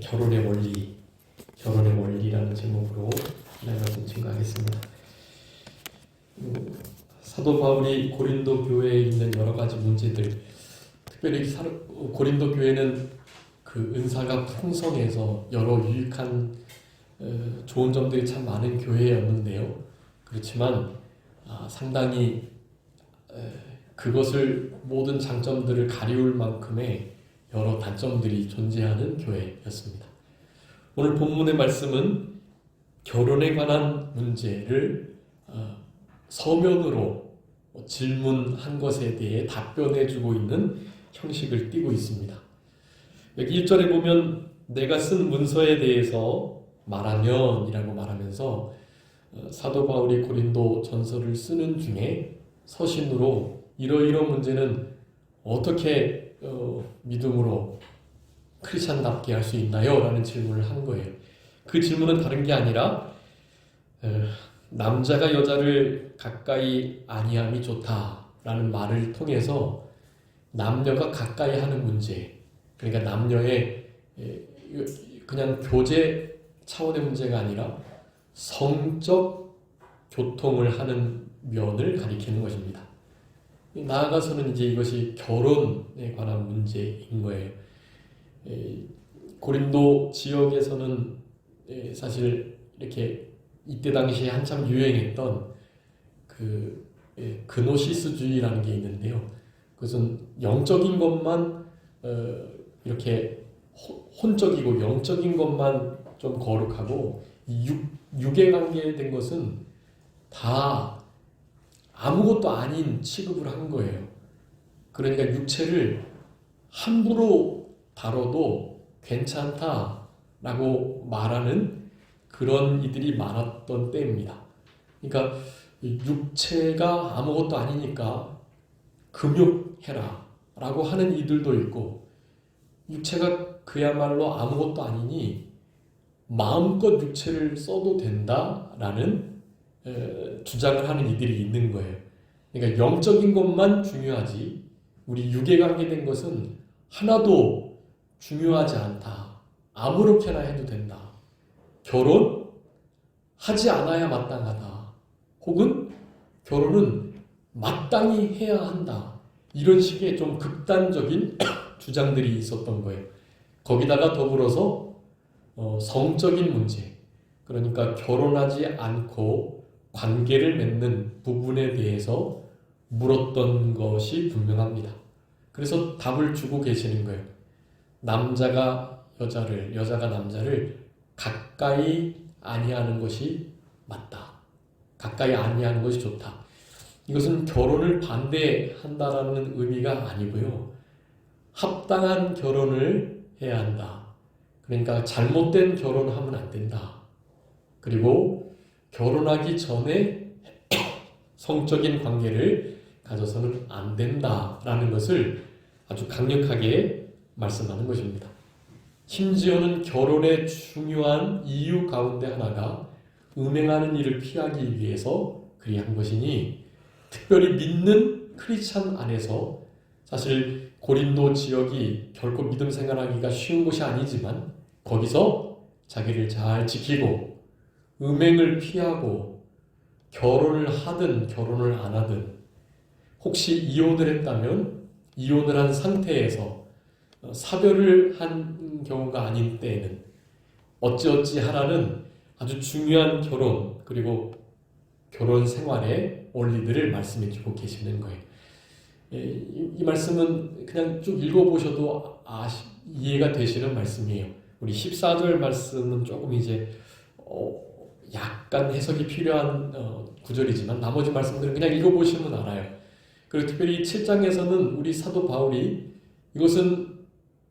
결혼의 원리, 결혼의 원리라는 제목으로 하나의 말씀 증거하겠습니다. 사도 바울이 고린도 교회에 있는 여러 가지 문제들, 특별히 고린도 교회는 그 은사가 풍성해서 여러 유익한 좋은 점들이 참 많은 교회였는데요. 그렇지만 상당히 그것을 모든 장점들을 가리울 만큼의 여러 단점들이 존재하는 교회였습니다. 오늘 본문의 말씀은 결혼에 관한 문제를 서면으로 질문한 것에 대해 답변해주고 있는 형식을 띠고 있습니다. 여기 1절에 보면 내가 쓴 문서에 대해서 말하면 이라고 말하면서 사도 바울이 고린도 전서를 쓰는 중에 서신으로 이러이러 문제는 어떻게 믿음으로 크리스찬답게 할 수 있나요? 라는 질문을 한 거예요. 그 질문은 다른 게 아니라 남자가 여자를 가까이 아니함이 좋다라는 말을 통해서 남녀가 가까이 하는 문제, 그러니까 남녀의 그냥 교제 차원의 문제가 아니라 성적 교통을 하는 면을 가리키는 것입니다. 나아가서는 이제 이것이 결혼에 관한 문제인 거예요. 고린도 지역에서는 사실 이렇게 이때 당시에 한참 유행했던 그 그노시스주의라는 게 있는데요. 그것은 영적인 것만 이렇게 혼적이고 영적인 것만 좀 거룩하고 육에 관계된 것은 다 아무것도 아닌 취급을 한 거예요. 그러니까 육체를 함부로 다뤄도 괜찮다라고 말하는 그런 이들이 많았던 때입니다. 그러니까 육체가 아무것도 아니니까 금욕해라 라고 하는 이들도 있고, 육체가 그야말로 아무것도 아니니 마음껏 육체를 써도 된다라는 주장을 하는 이들이 있는 거예요. 그러니까 영적인 것만 중요하지 우리 육에 관계된 것은 하나도 중요하지 않다. 아무렇게나 해도 된다. 결혼하지 않아야 마땅하다. 혹은 결혼은 마땅히 해야 한다. 이런 식의 좀 극단적인 주장들이 있었던 거예요. 거기다가 더불어서 성적인 문제, 그러니까 결혼하지 않고 관계를 맺는 부분에 대해서 물었던 것이 분명합니다. 그래서 답을 주고 계시는 거예요. 남자가 여자를, 여자가 남자를 가까이 아니하는 것이 맞다. 가까이 아니하는 것이 좋다. 이것은 결혼을 반대한다라는 의미가 아니고요. 합당한 결혼을 해야 한다. 그러니까 잘못된 결혼을 하면 안 된다. 그리고 결혼하기 전에 성적인 관계를 가져서는 안 된다라는 것을 아주 강력하게 말씀하는 것입니다. 심지어는 결혼의 중요한 이유 가운데 하나가 음행하는 일을 피하기 위해서 그리한 것이니, 특별히 믿는 크리스찬 안에서 사실 고린도 지역이 결코 믿음 생활하기가 쉬운 곳이 아니지만 거기서 자기를 잘 지키고 음행을 피하고 결혼을 하든 결혼을 안 하든, 혹시 이혼을 했다면 이혼을 한 상태에서 사별을 한 경우가 아닌 때에는 어찌어찌 하라는 아주 중요한 결혼, 그리고 결혼 생활의 원리들을 말씀해 주고 계시는 거예요. 이 말씀은 그냥 쭉 읽어보셔도 이해가 되시는 말씀이에요. 우리 14절 말씀은 조금 이제 약간 해석이 필요한 구절이지만 나머지 말씀들은 그냥 읽어보시면 알아요. 그리고 특별히 7장에서는 우리 사도 바울이 이것은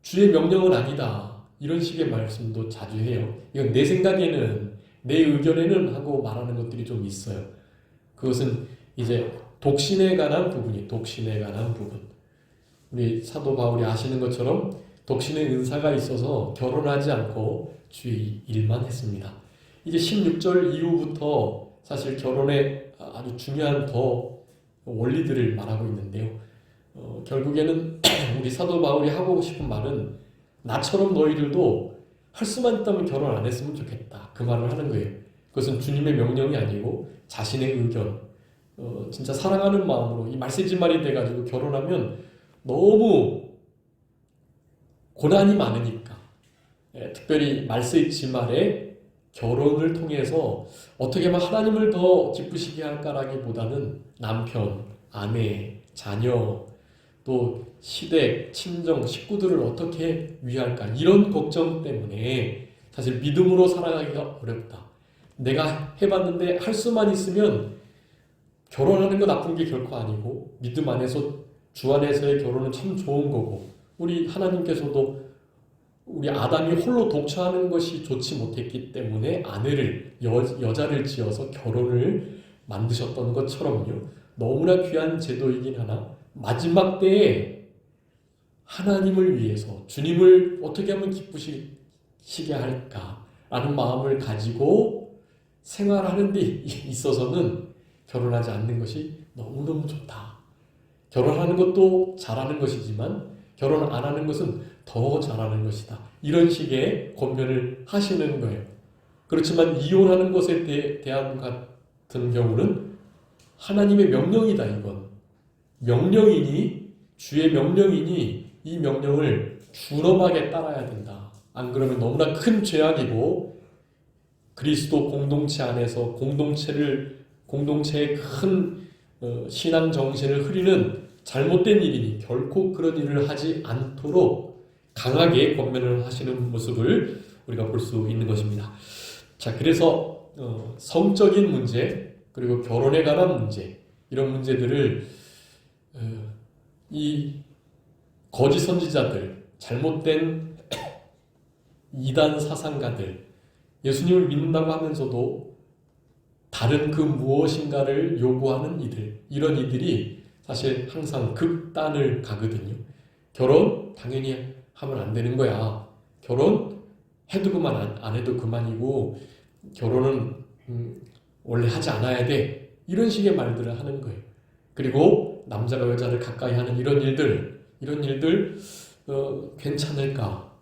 주의 명령은 아니다, 이런 식의 말씀도 자주 해요. 이건 내 생각에는, 내 의견에는 하고 말하는 것들이 좀 있어요. 그것은 이제 독신에 관한 부분이, 독신에 관한 부분. 우리 사도 바울이 아시는 것처럼 독신의 은사가 있어서 결혼하지 않고 주의 일만 했습니다. 이제 16절 이후부터 사실 결혼의 아주 중요한 더 원리들을 말하고 있는데요. 결국에는 우리 사도 바울이 하고 싶은 말은 나처럼 너희들도 할 수만 있다면 결혼 안 했으면 좋겠다. 그 말을 하는 거예요. 그것은 주님의 명령이 아니고 자신의 의견, 진짜 사랑하는 마음으로 이 말세지말이 돼가지고 결혼하면 너무 고난이 많으니까, 특별히 말세지말에 결혼을 통해서 어떻게 하면 하나님을 더 기쁘시게 할까라기보다는 남편, 아내, 자녀, 또 시댁, 친정, 식구들을 어떻게 위할까 이런 걱정 때문에 사실 믿음으로 살아가기가 어렵다. 내가 해봤는데 할 수만 있으면 결혼하는 거 나쁜 게 결코 아니고 믿음 안에서 주 안에서의 결혼은 참 좋은 거고 우리 하나님께서도 우리 아담이 홀로 독처하는 것이 좋지 못했기 때문에 아내를 여자를 지어서 결혼을 만드셨던 것처럼요. 너무나 귀한 제도이긴 하나 마지막 때에 하나님을 위해서 주님을 어떻게 하면 기쁘시게 할까라는 마음을 가지고 생활하는 데 있어서는 결혼하지 않는 것이 너무너무 좋다. 결혼하는 것도 잘하는 것이지만 결혼 안 하는 것은 더 잘하는 것이다. 이런 식의 권면을 하시는 거예요. 그렇지만 이혼하는 것에 대한 같은 경우는 하나님의 명령이다. 이건 명령이니 주의 명령이니 이 명령을 준엄하게 따라야 된다. 안 그러면 너무나 큰 죄악이고 그리스도 공동체 안에서 공동체의 큰 신앙 정신을 흐리는 잘못된 일이니 결코 그런 일을 하지 않도록 강하게 권면을 하시는 모습을 우리가 볼 수 있는 것입니다. 자, 그래서 성적인 문제 그리고 결혼에 관한 문제 이런 문제들을 이 거짓 선지자들, 잘못된 이단 사상가들, 예수님을 믿는다고 하면서도 다른 그 무엇인가를 요구하는 이런 이들이 사실 항상 극단을 가거든요. 결혼 당연히 하면 안 되는 거야. 결혼 해도 그만 안 해도 그만이고 결혼은 원래 하지 않아야 돼. 이런 식의 말들을 하는 거예요. 그리고 남자가 여자를 가까이 하는 이런 일들 괜찮을까?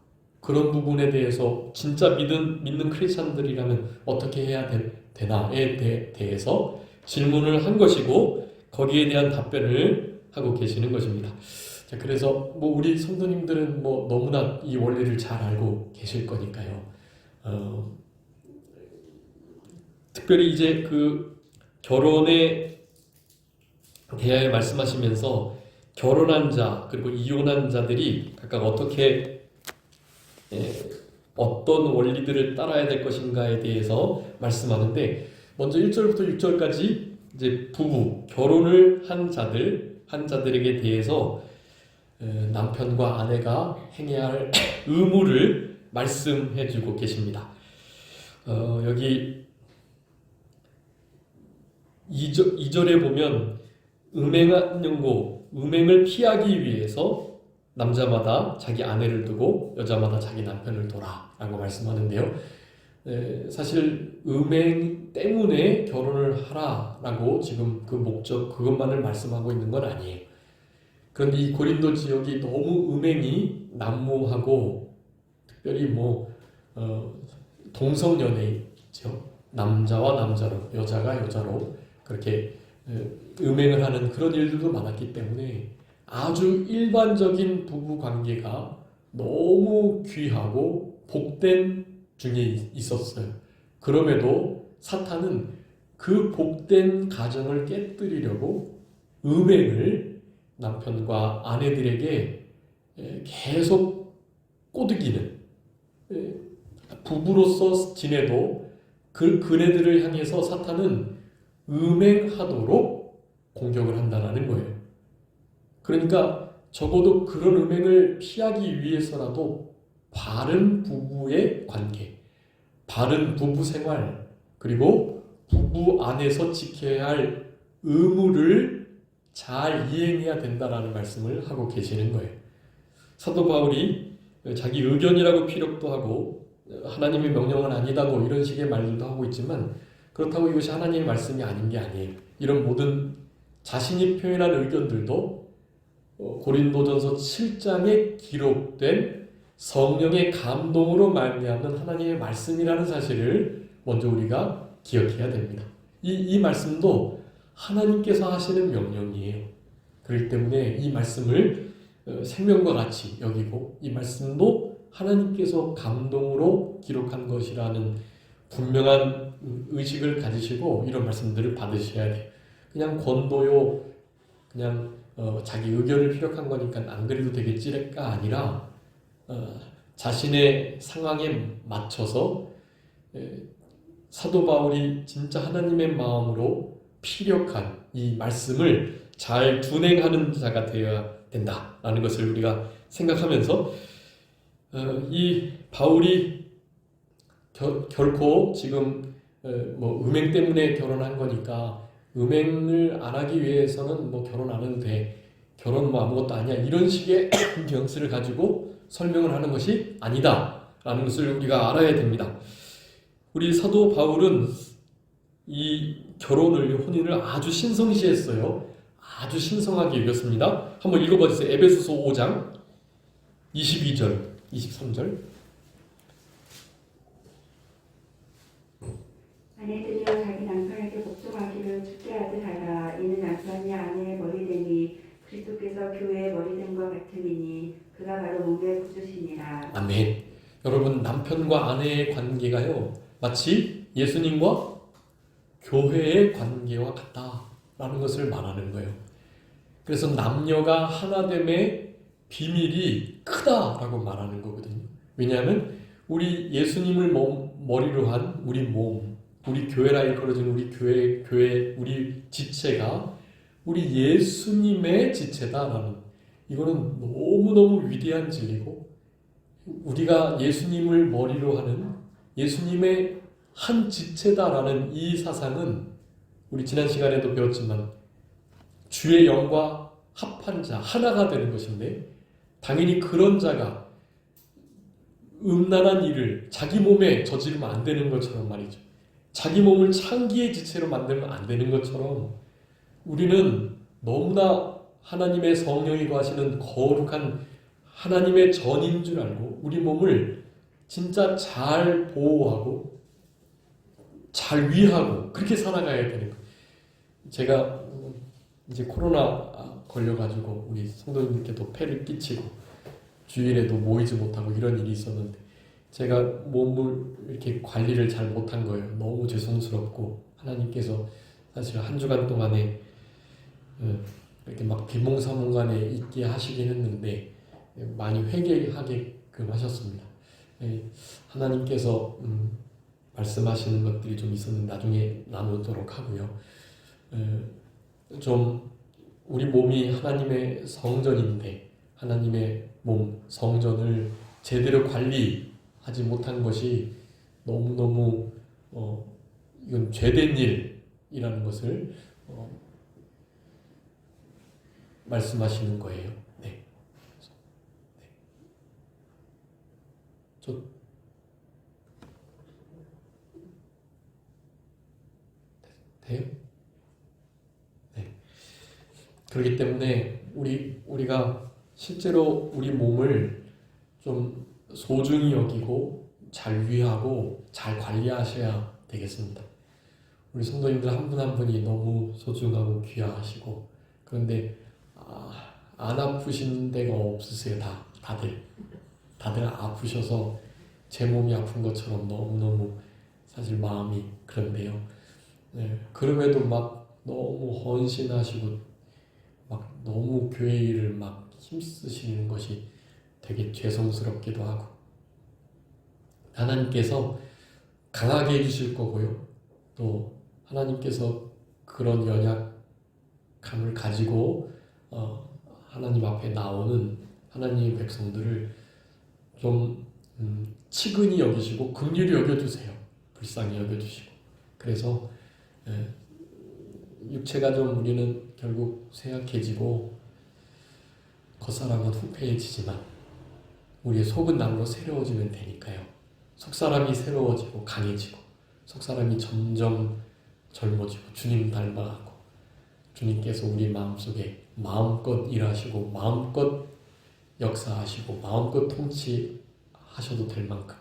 그런 부분에 대해서 진짜 믿는 크리스찬들이라면 어떻게 해야 되나에 대해서 질문을 한 것이고 거기에 대한 답변을 하고 계시는 것입니다. 자, 그래서 우리 성도님들은 너무나 이 원리를 잘 알고 계실 거니까요. 특별히 이제 그 결혼에 대하여 말씀하시면서 결혼한 자 그리고 이혼한 자들이 각각 어떤 원리들을 따라야 될 것인가에 대해서 말씀하는데 먼저 1절부터 6절까지 이제 부부, 결혼을 한 자들에게 대해서 남편과 아내가 행해야 할 의무를 말씀해 주고 계십니다. 여기 2절에 보면 음행을 피하기 위해서 남자마다 자기 아내를 두고 여자마다 자기 남편을 둬라 라고 말씀하는데요. 사실 음행 때문에 결혼을 하라라고 지금 그 목적 그것만을 말씀하고 있는 건 아니에요. 그런데 이 고린도 지역이 너무 음행이 난무하고 특별히 동성연애죠. 남자와 남자로 여자가 여자로 그렇게 음행을 하는 그런 일들도 많았기 때문에 아주 일반적인 부부 관계가 너무 귀하고 복된 중에 있었어요. 그럼에도 사탄은 그 복된 가정을 깨뜨리려고 음행을 남편과 아내들에게 계속 꼬드기는 부부로서 지내도 그네들을 향해서 사탄은 음행하도록 공격을 한다는 거예요. 그러니까 적어도 그런 음행을 피하기 위해서라도 바른 부부의 관계, 바른 부부 생활, 그리고 부부 안에서 지켜야 할 의무를 잘 이행해야 된다라는 말씀을 하고 계시는 거예요. 사도 바울이 자기 의견이라고 피력도 하고 하나님의 명령은 아니다고 이런 식의 말들도 하고 있지만 그렇다고 이것이 하나님의 말씀이 아닌 게 아니에요. 이런 모든 자신이 표현한 의견들도 고린도전서 7장에 기록된 성령의 감동으로 말미암는 하나님의 말씀이라는 사실을 먼저 우리가 기억해야 됩니다. 이 말씀도 하나님께서 하시는 명령이에요. 그렇기 때문에 이 말씀을 생명과 같이 여기고 이 말씀도 하나님께서 감동으로 기록한 것이라는 분명한 의식을 가지시고 이런 말씀들을 받으셔야 돼요. 그냥 권도요, 그냥 자기 의견을 피력한 거니까 안 그래도 되겠지가 아니라 자신의 상황에 맞춰서 사도 바울이 진짜 하나님의 마음으로 피력한 이 말씀을 잘 준행하는 자가 되어야 된다라는 것을 우리가 생각하면서 이 바울이 결코 지금 뭐 음행 때문에 결혼한 거니까 음행을 안 하기 위해서는 뭐 결혼 안 해도 돼, 결혼 뭐 아무것도 아니야, 이런 식의 뉘앙스를 가지고 설명을 하는 것이 아니다 라는 것을 우리가 알아야 됩니다. 우리 사도 바울은 이 결혼을, 혼인을 아주 신성시했어요. 아주 신성하게 여겼습니다. 한번 읽어봐 주세요. 에베소서 5장 22절 23절. 아내들이여 자기 남편에게 복종하기를 주께 하듯 하라. 이는 남편이 아내의 머리됨이 그리스도께서 교회의 머리됨과 같음이니 그가 바로 몸의 구주시니라. 아멘. 여러분, 남편과 아내의 관계가요 마치 예수님과 교회의 관계와 같다라는 것을 말하는 거예요. 그래서 남녀가 하나됨의 비밀이 크다라고 말하는 거거든요. 왜냐하면 우리 예수님을 머리로 한 우리 몸, 우리 교회라 일컬어진 우리 교회, 우리 지체가 우리 예수님의 지체다라는, 이거는 너무너무 위대한 진리고, 우리가 예수님을 머리로 하는 예수님의 한 지체다라는 이 사상은 우리 지난 시간에도 배웠지만 주의 영과 합한 자, 하나가 되는 것인데, 당연히 그런 자가 음란한 일을 자기 몸에 저지르면 안 되는 것처럼 말이죠. 자기 몸을 창기의 지체로 만들면 안 되는 것처럼 우리는 너무나 하나님의 성령이 거하시는 거룩한 하나님의 전인 줄 알고 우리 몸을 진짜 잘 보호하고 잘 위하고 그렇게 살아가야 되는 거예요. 제가 이제 코로나 걸려가지고 우리 성도님들께도 폐를 끼치고 주일에도 모이지 못하고 이런 일이 있었는데, 제가 몸을 이렇게 관리를 잘 못한 거예요. 너무 죄송스럽고, 하나님께서 사실 한 주간 동안에 이렇게 막 비몽사몽간에 있게 하시긴 했는데 많이 회개하게끔 하셨습니다. 하나님께서 말씀하시는 것들이 좀 있었는데 나중에 나누도록 하고요. 좀 우리 몸이 하나님의 성전인데 하나님의 몸, 성전을 제대로 관리하지 못한 것이 너무너무 이건 죄된 일이라는 것을 말씀하시는 거예요. 네. 돼요? 네. 그렇기 때문에 우리가 실제로 우리 몸을 좀 소중히 여기고 잘 위하고 잘 관리하셔야 되겠습니다. 우리 성도님들 한 분 한 분이 너무 소중하고 귀하시고, 그런데 안 아프신 데가 없으세요. 다들 아프셔서 제 몸이 아픈 것처럼 너무너무 사실 마음이 그런데요. 네, 그럼에도 막 너무 헌신하시고 막 너무 교회 일을 막 힘쓰시는 것이 되게 죄송스럽기도 하고, 하나님께서 강하게 해주실 거고요. 또 하나님께서 그런 연약함을 가지고 하나님 앞에 나오는 하나님의 백성들을 좀 치근히 여기시고 긍휼히 여겨주세요. 불쌍히 여겨주시고. 그래서 육체가 좀 우리는 결국 쇠약해지고 겉사람은 후패해지지만 우리의 속은 날로 새로워지면 되니까요. 속사람이 새로워지고 강해지고 속사람이 점점 젊어지고 주님 닮아가고, 주님께서 우리 마음속에 마음껏 일하시고 마음껏 역사하시고 마음껏 하셔도 될 만큼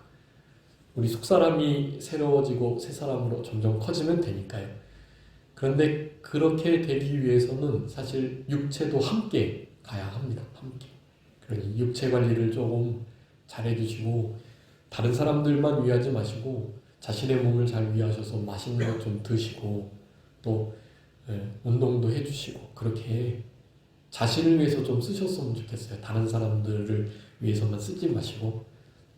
우리 속사람이 새로워지고 새 사람으로 점점 커지면 되니까요. 그런데 그렇게 되기 위해서는 사실 육체도 함께 가야 합니다. 함께. 그러니 육체 관리를 조금 잘 해주시고 다른 사람들만 위하지 마시고 자신의 몸을 잘 위하셔서 맛있는 것 좀 드시고 또 운동도 해주시고 그렇게 자신을 위해서 좀 쓰셨으면 좋겠어요. 다른 사람들을 위해서만 쓰지 마시고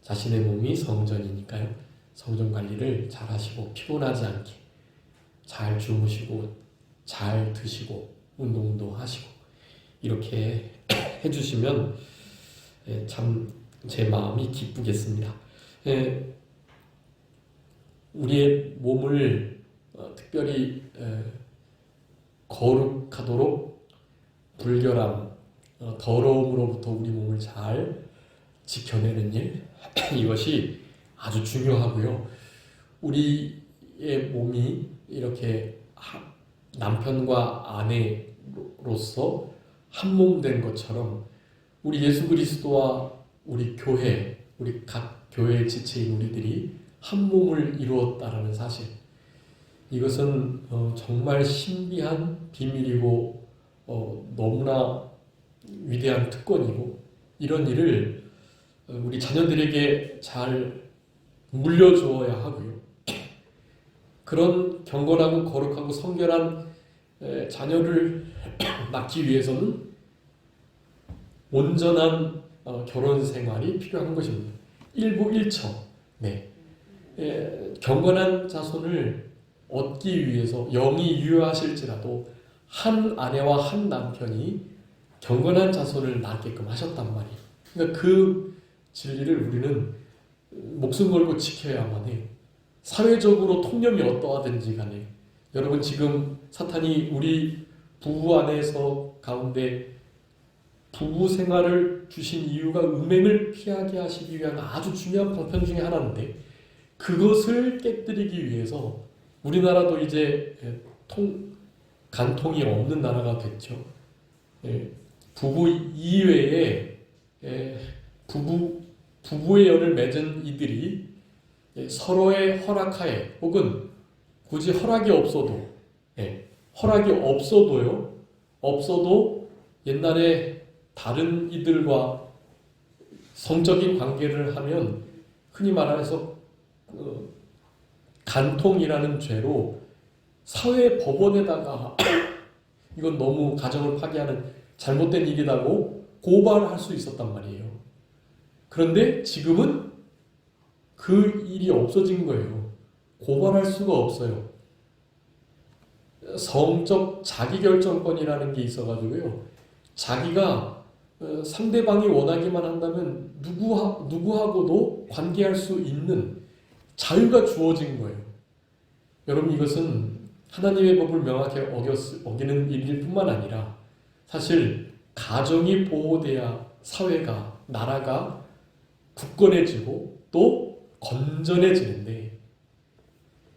자신의 몸이 성전이니까요. 성전 관리를 잘 하시고 피곤하지 않게 잘 주무시고 잘 드시고 운동도 하시고 이렇게 해주시면 참 제 마음이 기쁘겠습니다. 우리의 몸을 특별히 거룩하도록 불결함, 더러움으로부터 우리 몸을 잘 지켜내는 일 이것이 아주 중요하고요. 우리의 몸이 이렇게 남편과 아내로서 한 몸 된 것처럼 우리 예수 그리스도와 우리 교회, 우리 각 교회의 지체인 우리들이 한 몸을 이루었다라는 사실 이것은 정말 신비한 비밀이고 너무나 위대한 특권이고 이런 일을 우리 자녀들에게 잘 물려주어야 하고요. 그런 경건하고 거룩하고 성결한 자녀를 낳기 위해서는 온전한 결혼 생활이 필요한 것입니다. 일부일처 경건한 자손을 얻기 위해서 영이 유효하실지라도 한 아내와 한 남편이 경건한 자손을 낳게끔 하셨단 말이에요. 그러니까 그 진리를 우리는 목숨 걸고 지켜야만 해요. 사회적으로 통념이 어떠하든지 간에 여러분 지금 사탄이 우리 부부 안에서 가운데 부부 생활을 주신 이유가 음행을 피하게 하시기 위한 아주 중요한 방편 중에 하나인데 그것을 깨뜨리기 위해서 우리나라도 이제 간통이 없는 나라가 됐죠. 부부 이외에 부부의 연을 맺은 이들이 서로의 허락하에 혹은 굳이 허락이 없어도 옛날에 다른 이들과 성적인 관계를 하면 흔히 말해서 간통이라는 죄로 사회 법원에다가 이건 너무 가정을 파괴하는 잘못된 일이라고 고발할 수 있었단 말이에요. 그런데 지금은 그 일이 없어진 거예요. 고발할 수가 없어요. 성적 자기결정권이라는 게 있어가지고요. 자기가 상대방이 원하기만 한다면 누구하고도 관계할 수 있는 자유가 주어진 거예요. 여러분 이것은 하나님의 법을 명확히 어기는 일일 뿐만 아니라 사실 가정이 보호돼야 사회가 나라가 굳건해지고 또 건전해지는데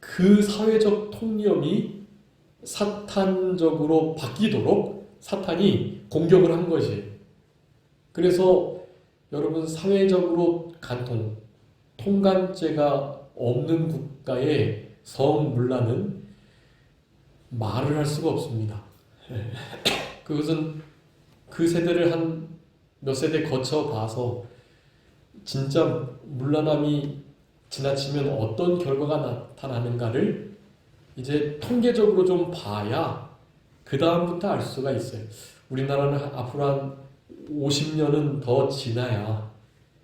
그 사회적 통념이 사탄적으로 바뀌도록 사탄이 공격을 한 것이에요. 그래서 여러분 사회적으로 통간죄가 없는 국가의 성문란은 말을 할 수가 없습니다. 그것은 그 세대를 한 몇 세대 거쳐 봐서 진짜 문란함이 지나치면 어떤 결과가 나타나는가를 이제 통계적으로 좀 봐야 그 다음부터 알 수가 있어요. 우리나라는 앞으로 한 50년은 더 지나야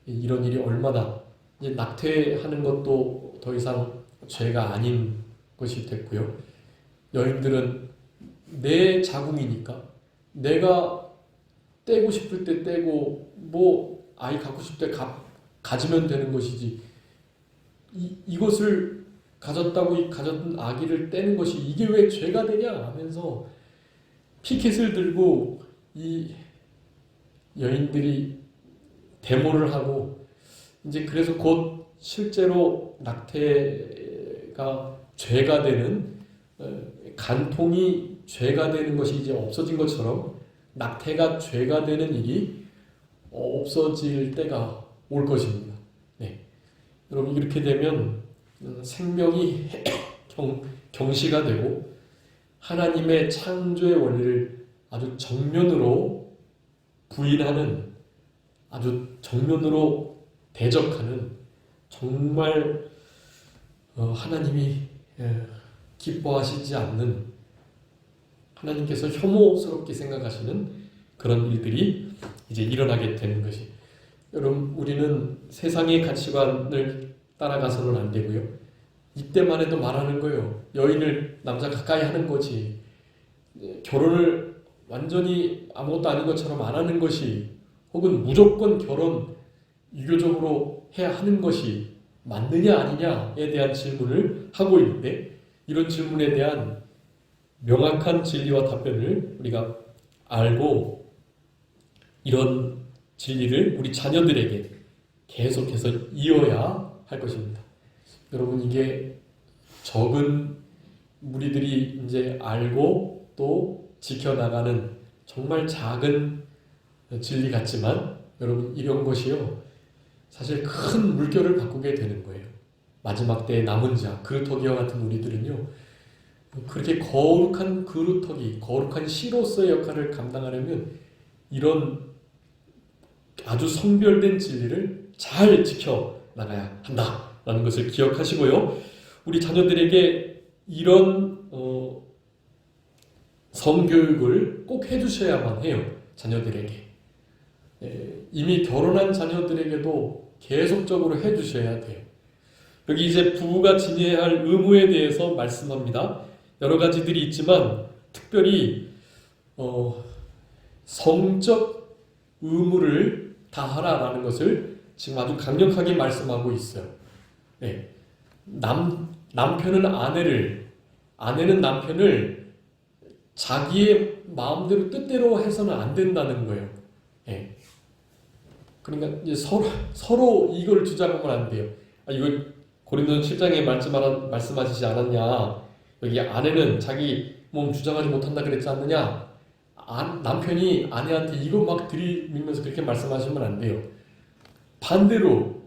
이런 일이 얼마나 이제 낙태하는 것도 더 이상 죄가 아닌 것이 됐고요. 여인들은 내 자궁이니까 내가 떼고 싶을 때 떼고 뭐 아이 갖고 싶을 때 가지면 되는 것이지 이것을 가졌던 아기를 떼는 것이 이게 왜 죄가 되냐 하면서 피켓을 들고 이 여인들이 데모를 하고 이제 그래서 곧 실제로 낙태가 죄가 되는 간통이 죄가 되는 것이 이제 없어진 것처럼 낙태가 죄가 되는 일이 없어질 때가 올 것입니다. 여러분 이렇게 되면 생명이 경시가 되고 하나님의 창조의 원리를 아주 정면으로 부인하는, 아주 정면으로 대적하는, 정말 하나님이 기뻐하시지 않는, 하나님께서 혐오스럽게 생각하시는 그런 일들이 이제 일어나게 되는 것이, 여러분 우리는 세상의 가치관을 따라가서는 안 되고요. 이때만 해도 말하는 거예요. 여인을 남자 가까이 하는 거지, 결혼을 완전히 아무것도 아닌 것처럼 안 하는 것이, 혹은 무조건 결혼 유교적으로 해야 하는 것이 맞느냐 아니냐에 대한 질문을 하고 있는데, 이런 질문에 대한 명확한 진리와 답변을 우리가 알고 이런 진리를 우리 자녀들에게 계속해서 이어야 할 것입니다. 여러분 이게 적은 무리들이 이제 알고 또 지켜나가는 정말 작은 진리 같지만, 여러분 이런 것이요 사실 큰 물결을 바꾸게 되는 거예요. 마지막 때의 남은 자, 그루터기와 같은 우리들은요, 그렇게 거룩한 그루터기, 거룩한 시로서의 역할을 감당하려면 이런 아주 성별된 진리를 잘 지켜나가야 한다라는 것을 기억하시고요. 우리 자녀들에게 이런 성교육을 꼭 해주셔야만 해요. 자녀들에게. 이미 결혼한 자녀들에게도 계속적으로 해주셔야 돼요. 여기 이제 부부가 지내야 할 의무에 대해서 말씀합니다. 여러 가지들이 있지만 특별히 성적 의무를 다하라라는 것을 지금 아주 강력하게 말씀하고 있어요. 네. 남편은 아내는 남편을 자기의 마음대로 뜻대로 해서는 안 된다는 거예요. 네. 그러니까 이제 서로 이걸 주장하면 안 돼요. 이걸 고린도전 7장에 말씀하시지 않았냐? 여기 아내는 자기 몸 주장하지 못한다 그랬지 않느냐? 남편이 아내한테 이거 막 들이밀면서 그렇게 말씀하시면 안 돼요. 반대로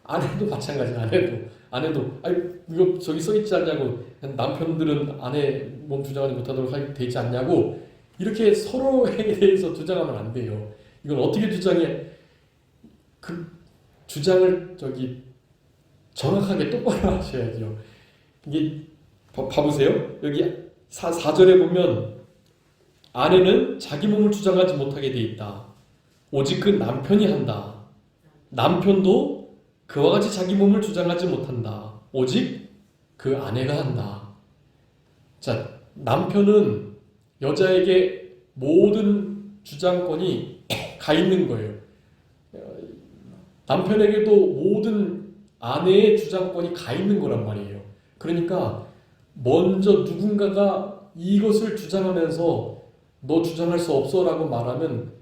아내도 마찬가지예요. 아내도 이거 저기 써 있지 않냐고, 남편들은 아내 몸 주장하지 못하도록 돼 있지 않냐고, 이렇게 서로에 대해서 주장하면 안 돼요. 이건 어떻게 주장해? 그 주장을 정확하게 똑바로 하셔야죠. 이게 봐보세요. 여기 4절에 보면 아내는 자기 몸을 주장하지 못하게 돼 있다. 오직 그 남편이 한다. 남편도 그와 같이 자기 몸을 주장하지 못한다. 오직 그 아내가 한다. 자, 남편은 여자에게 모든 주장권이 가 있는 거예요. 남편에게도 모든 아내의 주장권이 가 있는 거란 말이에요. 그러니까 먼저 누군가가 이것을 주장하면서 너 주장할 수 없어 라고 말하면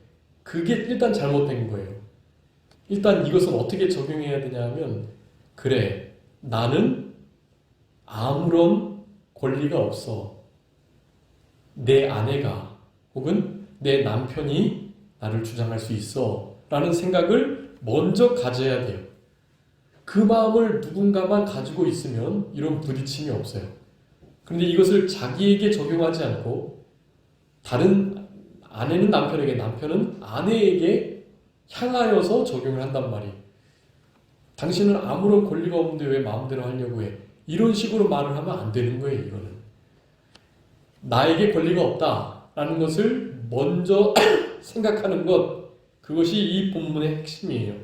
그게 일단 잘못된 거예요. 일단 이것은 어떻게 적용해야 되냐 하면, 그래, 나는 아무런 권리가 없어. 내 아내가 혹은 내 남편이 나를 주장할 수 있어 라는 생각을 먼저 가져야 돼요. 그 마음을 누군가만 가지고 있으면 이런 부딪힘이 없어요. 그런데 이것을 자기에게 적용하지 않고 다른, 아내는 남편에게, 남편은 아내에게 향하여서 적용을 한단 말이에요. 당신은 아무런 권리가 없는데 왜 마음대로 하려고 해? 이런 식으로 말을 하면 안 되는 거예요. 이거는 나에게 권리가 없다라는 것을 먼저 생각하는 것, 그것이 이 본문의 핵심이에요.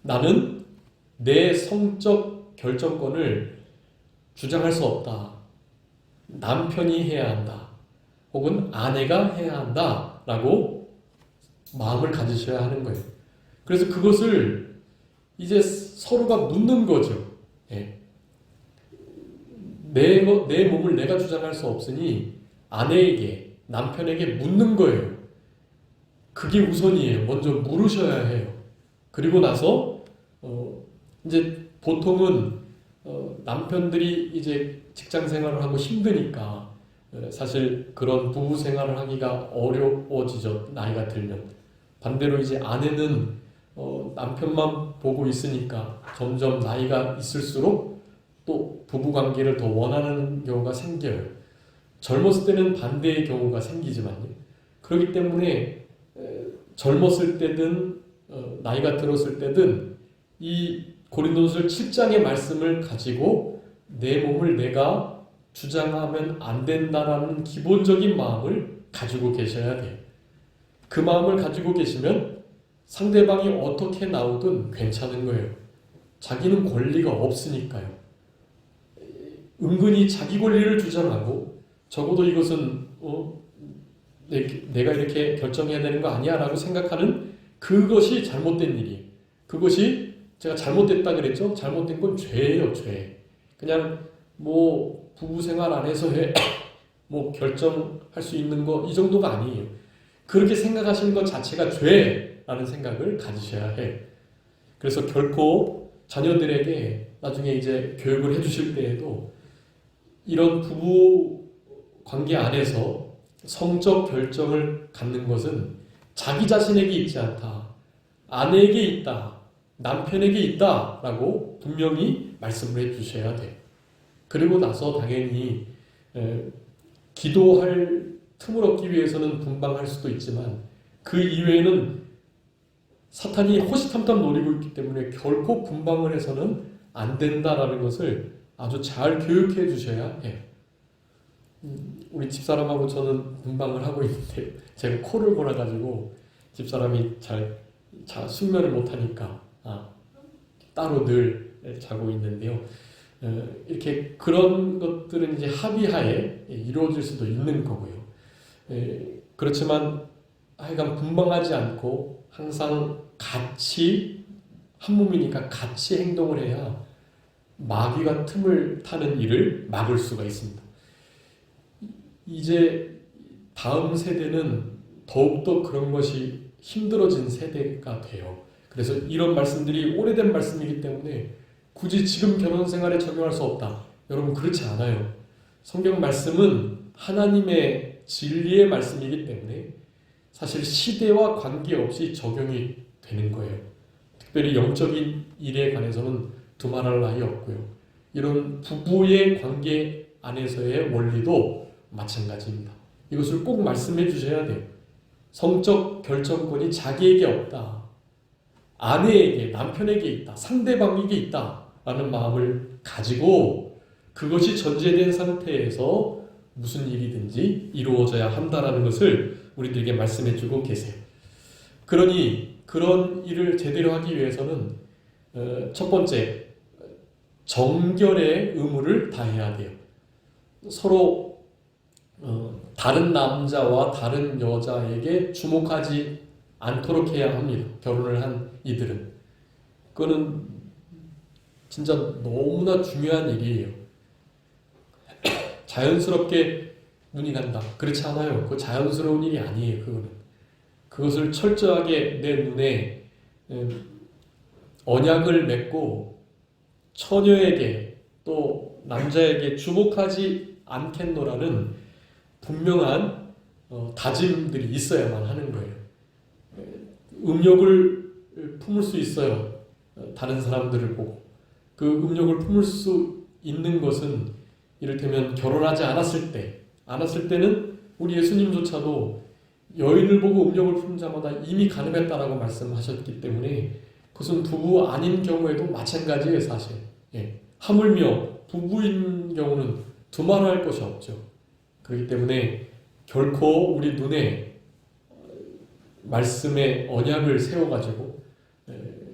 나는 내 성적 결정권을 주장할 수 없다. 남편이 해야 한다. 혹은 아내가 해야 한다. 라고 마음을 가지셔야 하는 거예요. 그래서 그것을 이제 서로가 묻는 거죠. 예. 내 몸을 내가 주장할 수 없으니 아내에게, 남편에게 묻는 거예요. 그게 우선이에요. 먼저 물으셔야 해요. 그리고 나서 이제 보통은 남편들이 이제 직장 생활을 하고 힘드니까 사실 그런 부부 생활을 하기가 어려워지죠. 나이가 들면. 반대로 이제 아내는 남편만 보고 있으니까 점점 나이가 있을수록 또 부부 관계를 더 원하는 경우가 생겨요. 젊었을 때는 반대의 경우가 생기지만요. 그렇기 때문에 젊었을 때든 나이가 들었을 때든 이 고린도후서 7장의 말씀을 가지고 내 몸을 내가 주장하면 안 된다라는 기본적인 마음을 가지고 계셔야 돼요. 그 마음을 가지고 계시면 상대방이 어떻게 나오든 괜찮은 거예요. 자기는 권리가 없으니까요. 은근히 자기 권리를 주장하고 적어도 이것은 내가 이렇게 결정해야 되는 거 아니야 라고 생각하는 그것이 잘못된 일이에요. 그것이 제가 잘못됐다 그랬죠? 잘못된 건 죄예요, 죄. 그냥 뭐 부부 생활 안에서의 뭐 결정할 수 있는 거 이 정도가 아니에요. 그렇게 생각하시는 것 자체가 죄라는 생각을 가지셔야 해요. 그래서 결코 자녀들에게 나중에 이제 교육을 해주실 때에도 이런 부부 관계 안에서 성적 결정을 갖는 것은 자기 자신에게 있지 않다. 아내에게 있다. 남편에게 있다라고 분명히 말씀을 해주셔야 돼요. 그리고 나서 당연히 기도할 틈을 얻기 위해서는 분방할 수도 있지만 그 이외에는 사탄이 호시탐탐 노리고 있기 때문에 결코 분방을 해서는 안 된다라는 것을 아주 잘 교육해 주셔야 해요. 우리 집사람하고 저는 분방을 하고 있는데 제가 코를 골아가지고 집사람이 잘 숙면을 못하니까 따로 늘 자고 있는데요. 이렇게 그런 것들은 이제 합의하에 이루어질 수도 있는 거고요. 그렇지만 하여간 분방하지 않고 항상 같이 한 몸이니까 같이 행동을 해야 마귀가 틈을 타는 일을 막을 수가 있습니다. 이제 다음 세대는 더욱더 그런 것이 힘들어진 세대가 돼요. 그래서 이런 말씀들이 오래된 말씀이기 때문에 굳이 지금 결혼 생활에 적용할 수 없다. 여러분 그렇지 않아요. 성경 말씀은 하나님의 진리의 말씀이기 때문에 사실 시대와 관계없이 적용이 되는 거예요. 특별히 영적인 일에 관해서는 두말할 나위 없고요. 이런 부부의 관계 안에서의 원리도 마찬가지입니다. 이것을 꼭 말씀해 주셔야 돼요. 성적 결정권이 자기에게 없다. 아내에게, 남편에게 있다. 상대방에게 있다. 라는 마음을 가지고 그것이 전제된 상태에서 무슨 일이든지 이루어져야 한다라는 것을 우리들에게 말씀해 주고 계세요. 그러니 그런 일을 제대로 하기 위해서는 첫 번째, 정결의 의무를 다해야 돼요. 서로 다른 남자와 다른 여자에게 주목하지 않도록 해야 합니다. 결혼을 한 이들은. 그거는 진짜 너무나 중요한 일이에요. 자연스럽게 눈이 간다. 그렇지 않아요. 그거 자연스러운 일이 아니에요. 그거는. 그것을 철저하게 내 눈에 언약을 맺고 처녀에게 또 남자에게 주목하지 않겠노라는 분명한 다짐들이 있어야만 하는 거예요. 음욕을 품을 수 있어요. 다른 사람들을 보고. 그 음욕을 품을 수 있는 것은 이를테면 결혼하지 않았을 때는 우리 예수님조차도 여인을 보고 음욕을 품는 자마다 이미 간음했다라고 말씀하셨기 때문에 그것은 부부 아닌 경우에도 마찬가지예요, 사실. 하물며 부부인 경우는 두말할 것이 없죠. 그렇기 때문에 결코 우리 눈에 말씀의 언약을 세워가지고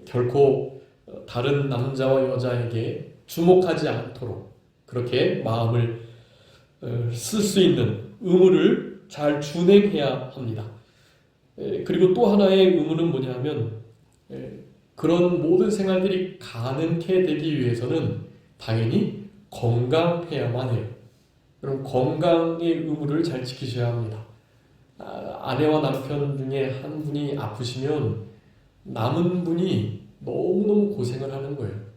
결코 다른 남자와 여자에게 주목하지 않도록 그렇게 마음을 쓸 수 있는 의무를 잘 준행해야 합니다. 그리고 또 하나의 의무는 뭐냐면 그런 모든 생활들이 가능케 되기 위해서는 당연히 건강해야만 해요. 그럼 건강의 의무를 잘 지키셔야 합니다. 아내와 남편 중에 한 분이 아프시면 남은 분이 너무너무 고생을 하는 거예요.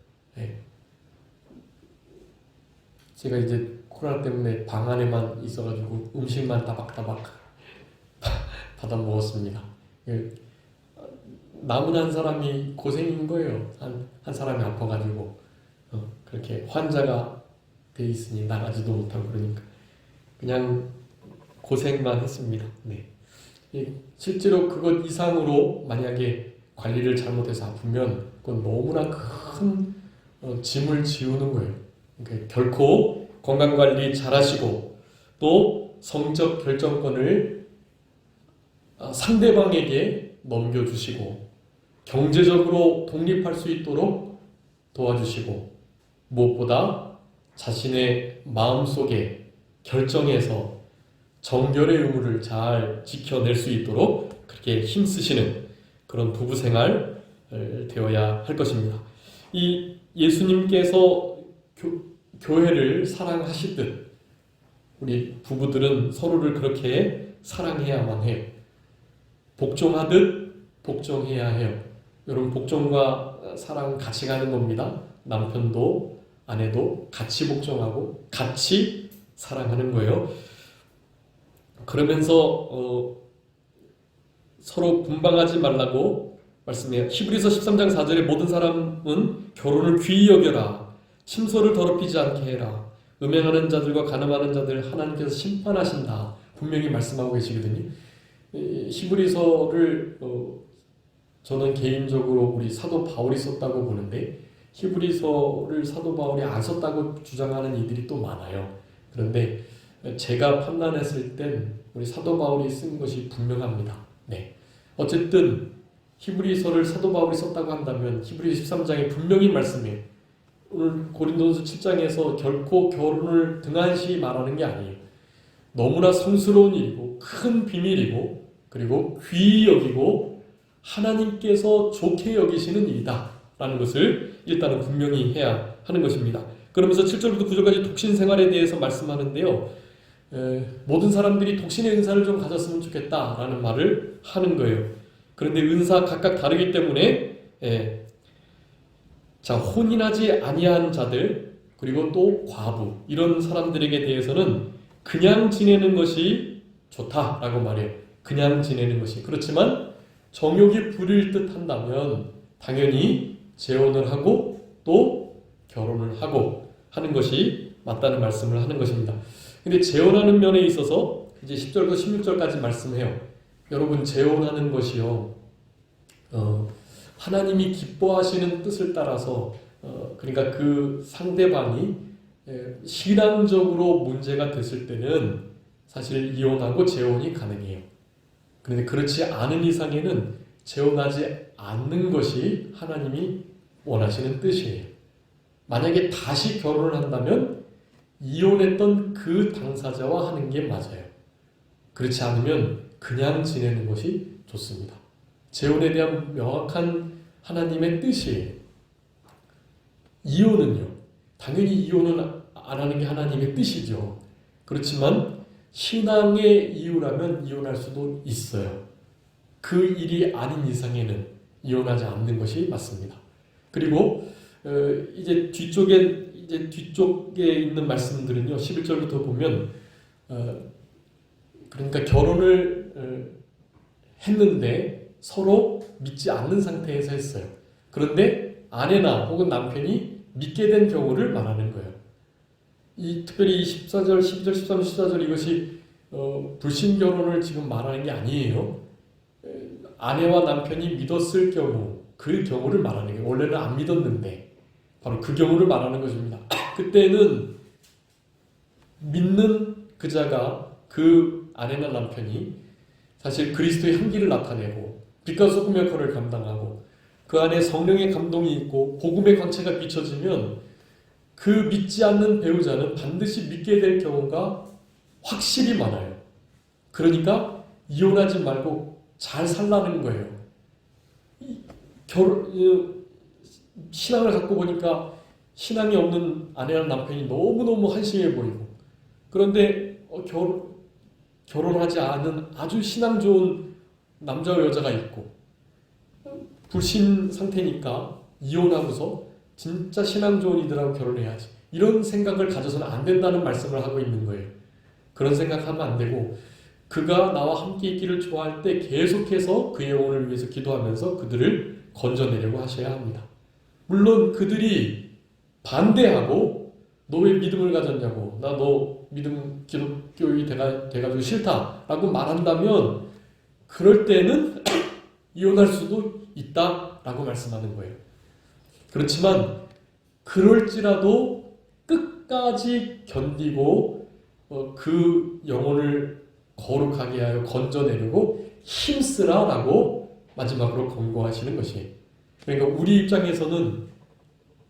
제가 이제 코로나 때문에 방 안에만 있어가지고 음식만 따박따박 받아 먹었습니다. 남은 한 사람이 고생인 거예요. 한 사람이 아파가지고 그렇게 환자가 돼 있으니 나가지도 못하고 그러니까 그냥 고생만 했습니다. 네. 실제로 그것 이상으로 만약에 관리를 잘못해서 아프면 그건 너무나 큰 짐을 지우는 거예요. 그러니까 결코 건강관리 잘하시고 또 성적 결정권을 상대방에게 넘겨주시고 경제적으로 독립할 수 있도록 도와주시고 무엇보다 자신의 마음속에 결정해서 정결의 의무를 잘 지켜낼 수 있도록 그렇게 힘쓰시는 그런 부부 생활 되어야 할 것입니다. 이 예수님께서 교회를 사랑하시듯 우리 부부들은 서로를 그렇게 사랑해야만 해요. 복종하듯 복종해야 해요. 여러분, 복종과 사랑은 같이 가는 겁니다. 남편도 아내도 같이 복종하고 같이 사랑하는 거예요. 그러면서 서로 분방하지 말라고 말씀해요. 히브리서 13장 4절에 모든 사람은 결혼을 귀히 여겨라. 침소를 더럽히지 않게 해라. 음행하는 자들과 간음하는 자들 하나님께서 심판하신다. 분명히 말씀하고 계시거든요. 히브리서를 저는 개인적으로 우리 사도 바울이 썼다고 보는데 히브리서를 사도 바울이 안 썼다고 주장하는 이들이 또 많아요. 그런데 제가 판단했을 땐 우리 사도 바울이 쓴 것이 분명합니다. 네. 어쨌든 히브리서를 사도 바울이 썼다고 한다면 히브리서 13장에 분명히 말씀해요. 오늘 고린도전서 7장에서 결코 결혼을 등한시 말하는 게 아니에요. 너무나 성스러운 일이고 큰 비밀이고 그리고 귀히 여기고 하나님께서 좋게 여기시는 일이다 라는 것을 일단은 분명히 해야 하는 것입니다. 그러면서 7절부터 9절까지 독신 생활에 대해서 말씀하는데요. 모든 사람들이 독신의 은사를 좀 가졌으면 좋겠다라는 말을 하는 거예요. 그런데 은사 각각 다르기 때문에 자, 혼인하지 아니한 자들 그리고 또 과부 이런 사람들에게 대해서는 그냥 지내는 것이 좋다라고 말해요. 그냥 지내는 것이. 그렇지만 정욕이 부릴 듯 한다면 당연히 재혼을 하고 또 결혼을 하고 하는 것이 맞다는 말씀을 하는 것입니다. 근데 재혼하는 면에 있어서 이제 10절부터 16절까지 말씀해요. 여러분, 재혼하는 것이요. 하나님이 기뻐하시는 뜻을 따라서 그러니까 그 상대방이 신앙적으로 문제가 됐을 때는 사실 이혼하고 재혼이 가능해요. 그런데 그렇지 않은 이상에는 재혼하지 않는 것이 하나님이 원하시는 뜻이에요. 만약에 다시 결혼을 한다면 이혼했던 그 당사자와 하는 게 맞아요. 그렇지 않으면 그냥 지내는 것이 좋습니다. 재혼에 대한 명확한 하나님의 뜻이에요. 이혼은요, 당연히 이혼은 안 하는 게 하나님의 뜻이죠. 그렇지만 신앙의 이유라면 이혼할 수도 있어요. 그 일이 아닌 이상에는 이혼하지 않는 것이 맞습니다. 그리고 이제 뒤쪽에 있는 말씀들은요, 11절부터 보면 그러니까 결혼을 했는데 서로 믿지 않는 상태에서 했어요. 그런데 아내나 혹은 남편이 믿게 된 경우를 말하는 거예요. 특별히 14절, 12절, 13절, 14절 이것이 불신 결혼을 지금 말하는 게 아니에요. 아내와 남편이 믿었을 경우, 그 경우를 말하는 거예요. 원래는 안 믿었는데 바로 그 경우를 말하는 것입니다. 그때는 믿는 그자가 그 아내나 남편이 사실 그리스도의 향기를 나타내고 빛과 소금의 역할을 감당하고 그 안에 성령의 감동이 있고 복음의 광채가 비춰지면 그 믿지 않는 배우자는 반드시 믿게 될 경우가 확실히 많아요. 그러니까 이혼하지 말고 잘 살라는 거예요. 신앙을 갖고 보니까 신앙이 없는 아내랑 남편이 너무너무 한심해 보이고 그런데 결혼하지 않은 아주 신앙 좋은 남자와 여자가 있고 불신 상태니까 이혼하고서 진짜 신앙 좋은 이들하고 결혼해야지. 이런 생각을 가져서는 안 된다는 말씀을 하고 있는 거예요. 그런 생각하면 안 되고 그가 나와 함께 있기를 좋아할 때 계속해서 그의 영혼을 위해서 기도하면서 그들을 건져내려고 하셔야 합니다. 물론 그들이 반대하고 너 왜 믿음을 가졌냐고 나 너 믿음 기독교인이 돼가지고 싫다라고 말한다면 그럴 때는 이혼할 수도 있다라고 말씀하는 거예요. 그렇지만 그럴지라도 끝까지 견디고 그 영혼을 거룩하게 하여 건져내려고 힘쓰라라고 마지막으로 권고하시는 것이에요. 그러니까 우리 입장에서는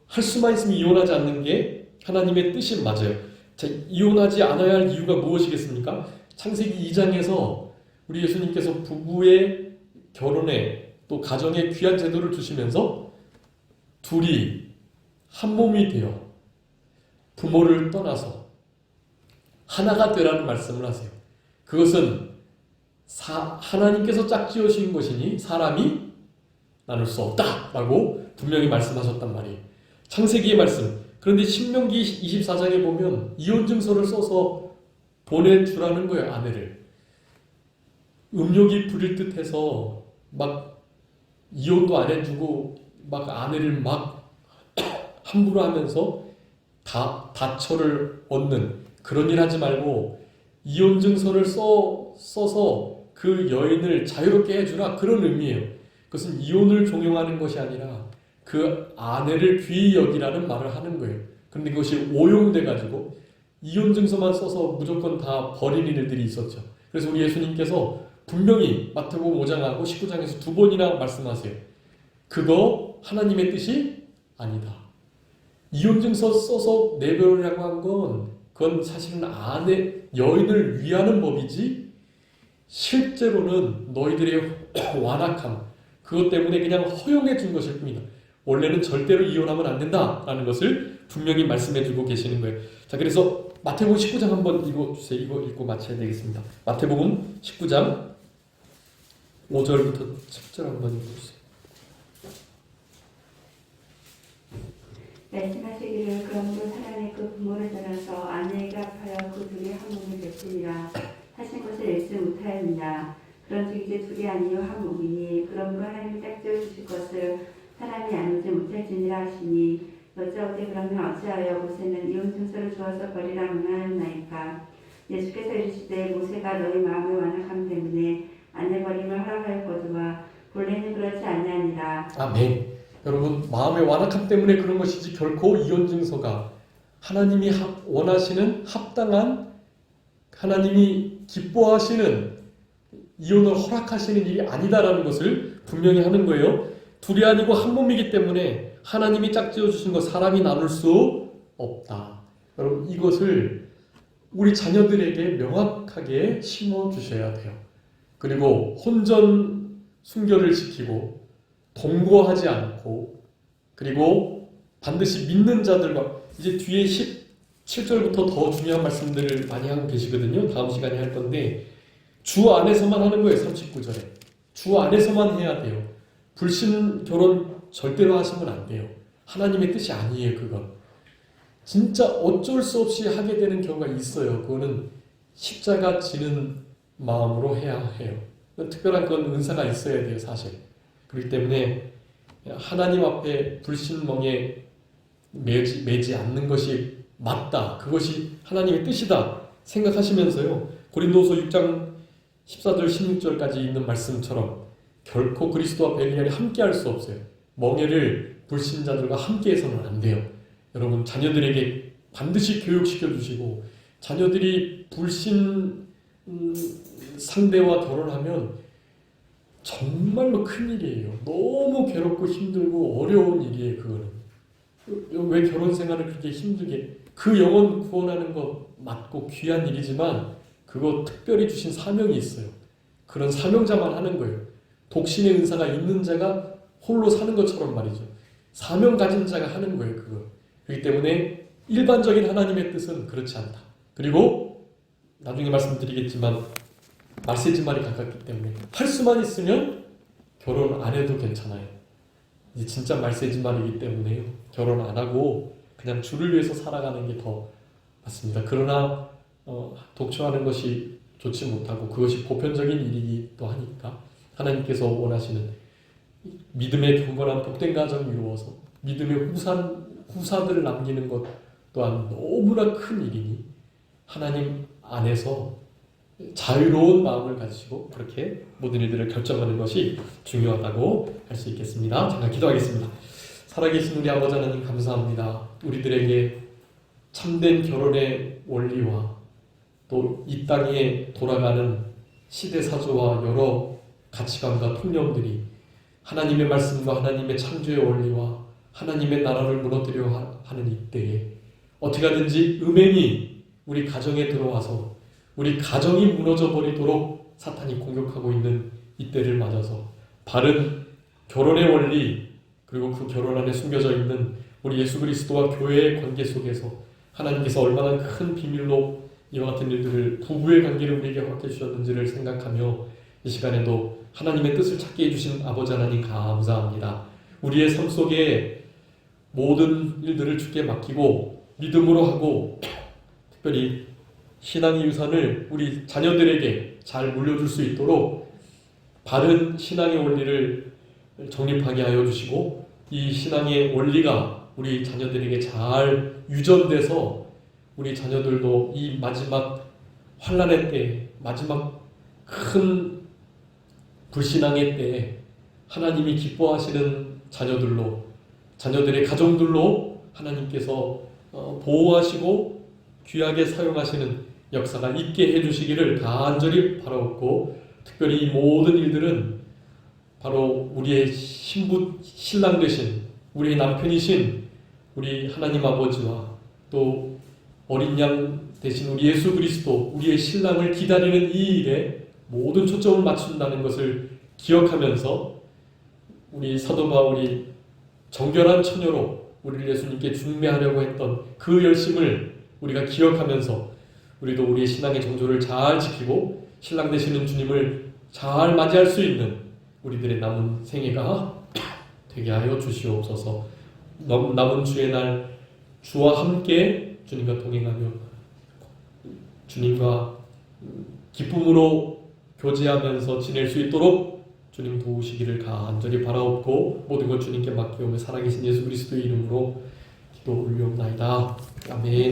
할 수만 있으면 이혼하지 않는 게 하나님의 뜻이 맞아요. 자, 이혼하지 않아야 할 이유가 무엇이겠습니까? 창세기 2장에서 우리 예수님께서 부부의 결혼에 또 가정에 귀한 제도를 주시면서 둘이 한 몸이 되어 부모를 떠나서 하나가 되라는 말씀을 하세요. 그것은 하나님께서 짝지으신 것이니 사람이 나눌 수 없다라고 분명히 말씀하셨단 말이에요. 창세기의 말씀. 그런데 신명기 24장에 보면 이혼 증서를 써서 보내주라는 거예요. 아내를. 음욕이 부릴 듯해서 막 이혼도 안 해주고 막 아내를 막 함부로 하면서 다처를 얻는 그런 일 하지 말고 이혼 증서를 써서 그 여인을 자유롭게 해주라 그런 의미예요. 그것은 이혼을 종용하는 것이 아니라 그 아내를 귀히 여기라는 말을 하는 거예요. 그런데 그것이 오용돼가지고 이혼 증서만 써서 무조건 다 버리는 일들이 있었죠. 그래서 우리 예수님께서 분명히 마태복음 5장하고 19장에서 두 번이나 말씀하세요. 그거 하나님의 뜻이 아니다. 이혼 증서 써서 내버리라고 한 건 그건 사실은 여인을 위하는 법이지 실제로는 너희들의 완악함 그것 때문에 그냥 허용해 준 것일 뿐이다. 원래는 절대로 이혼하면 안 된다라는 것을 분명히 말씀해 주고 계시는 거예요. 자, 그래서 마태복음 19장 한번 읽어주세요. 이거 읽고 마쳐야 되겠습니다. 마태복음 19장 5절부터 10절 한번 읽어주세요. 말씀하시기를 그러므로 사람이 그 부모를 떠나서 아내에게 합하여 그 둘이 한 몸이 되시니라 하신 것을 읽지 못하였느냐. 그런즉 이제 둘이 아니요 한 몸이니 그러므로 하나님이 짝지어 주실 것을 사람이 나누지 못할지니라 하시니 여짜오되 그러면 어찌하여 모세는 이혼 증서를 주어서 버리라 명하였나이까. 예수께서 이르시되 모세가 너희 마음의 완악함 때문에 아내 버림을 허락하여 거두와 본래는 그렇지 아니하니라. 아멘. 여러분 마음의 완악함 때문에 그런 것이지 결코 이혼 증서가 하나님이 원하시는 합당한 하나님이 기뻐하시는 이혼을 허락하시는 일이 아니다라는 것을 분명히 하는 거예요. 둘이 아니고 한 몸이기 때문에 하나님이 짝지어 주신 것 사람이 나눌 수 없다. 여러분 이것을 우리 자녀들에게 명확하게 심어 주셔야 돼요. 그리고 혼전 순결을 지키고 동거하지 않고 그리고 반드시 믿는 자들과 이제 뒤에 17절부터 더 중요한 말씀들을 많이 하고 계시거든요. 다음 시간에 할 건데 주 안에서만 하는 거예요. 39절에 주 안에서만 해야 돼요. 불신 결혼 절대로 하시면 안 돼요. 하나님의 뜻이 아니에요. 그건 진짜 어쩔 수 없이 하게 되는 경우가 있어요. 그거는 십자가 지는 마음으로 해야 해요. 특별한 그건 은사가 있어야 돼요. 사실 그렇기 때문에 하나님 앞에 불신멍에 매지 않는 것이 맞다. 그것이 하나님의 뜻이다. 생각하시면서요. 고린도서 6장 14절 16절까지 있는 말씀처럼 결코 그리스도와 벨리알이 함께할 수 없어요. 멍에를 불신자들과 함께해서는 안 돼요. 여러분 자녀들에게 반드시 교육시켜 주시고 자녀들이 불신 상대와 결혼하면 정말로 큰일이에요. 너무 괴롭고 힘들고 어려운 일이에요. 그거는 왜 결혼 생활을 그렇게 힘들게 그 영혼 구원하는 거 맞고 귀한 일이지만 그거 특별히 주신 사명이 있어요. 그런 사명자만 하는 거예요. 독신의 은사가 있는 자가 홀로 사는 것처럼 말이죠. 사명 가진 자가 하는 거예요. 그거. 그렇기 때문에 일반적인 하나님의 뜻은 그렇지 않다. 그리고 나중에 말씀드리겠지만 말세지 말이 가깝기 때문에 할 수만 있으면 결혼 안 해도 괜찮아요. 이제 진짜 말세지 말이기 때문에요. 결혼 안 하고 그냥 주를 위해서 살아가는 게 더 맞습니다. 그러나 독초하는 것이 좋지 못하고 그것이 보편적인 일이기도 하니까 하나님께서 원하시는 믿음의 경건한 복된 가정을 이루어서 믿음의 후사들을 남기는 것 또한 너무나 큰 일이니 하나님 안에서 자유로운 마음을 가지시고 그렇게 모든 일들을 결정하는 것이 중요하다고 할 수 있겠습니다. 잠깐 기도하겠습니다. 살아계신 우리 아버지 하나님 감사합니다. 우리들에게 참된 결혼의 원리와 또 이 땅에 돌아가는 시대사조와 여러 가치관과 통념들이 하나님의 말씀과 하나님의 창조의 원리와 하나님의 나라를 무너뜨려 하는 이때에 어떻게 하든지 음행이 우리 가정에 들어와서 우리 가정이 무너져 버리도록 사탄이 공격하고 있는 이때를 맞아서 바른 결혼의 원리 그리고 그 결혼 안에 숨겨져 있는 우리 예수 그리스도와 교회의 관계 속에서 하나님께서 얼마나 큰 비밀로 이와 같은 일들을 부부의 관계를 우리에게 허락해 주셨는지를 생각하며 이 시간에도 하나님의 뜻을 찾게 해주신 아버지 하나님 감사합니다. 우리의 삶 속에 모든 일들을 주께 맡기고 믿음으로 하고 특별히 신앙의 유산을 우리 자녀들에게 잘 물려줄 수 있도록 바른 신앙의 원리를 정립하게 하여 주시고 이 신앙의 원리가 우리 자녀들에게 잘 유전돼서 우리 자녀들도 이 마지막 환난의 때 마지막 큰 불신앙의 때에 하나님이 기뻐하시는 자녀들로 자녀들의 가정들로 하나님께서 보호하시고 귀하게 사용하시는 역사가 있게 해주시기를 간절히 바라옵고 특별히 이 모든 일들은 바로 우리의 신랑 되신 우리의 남편이신 우리 하나님 아버지와 또 어린 양 되신 우리 예수 그리스도 우리의 신랑을 기다리는 이 일에 모든 초점을 맞춘다는 것을 기억하면서 우리 사도 바울이 정결한 처녀로 우리를 예수님께 중매하려고 했던 그 열심을 우리가 기억하면서 우리도 우리의 신앙의 정조를 잘 지키고 신랑 되시는 주님을 잘 맞이할 수 있는 우리들의 남은 생애가 되게 하여 주시옵소서. 남은 주의 날 주와 함께 주님과 동행하며 주님과 기쁨으로 교제하면서 지낼 수 있도록 주님 도우시기를 간절히 바라옵고 모든 것 주님께 맡기오며 살아계신 예수 그리스도의 이름으로 기도 올리옵나이다. 아멘.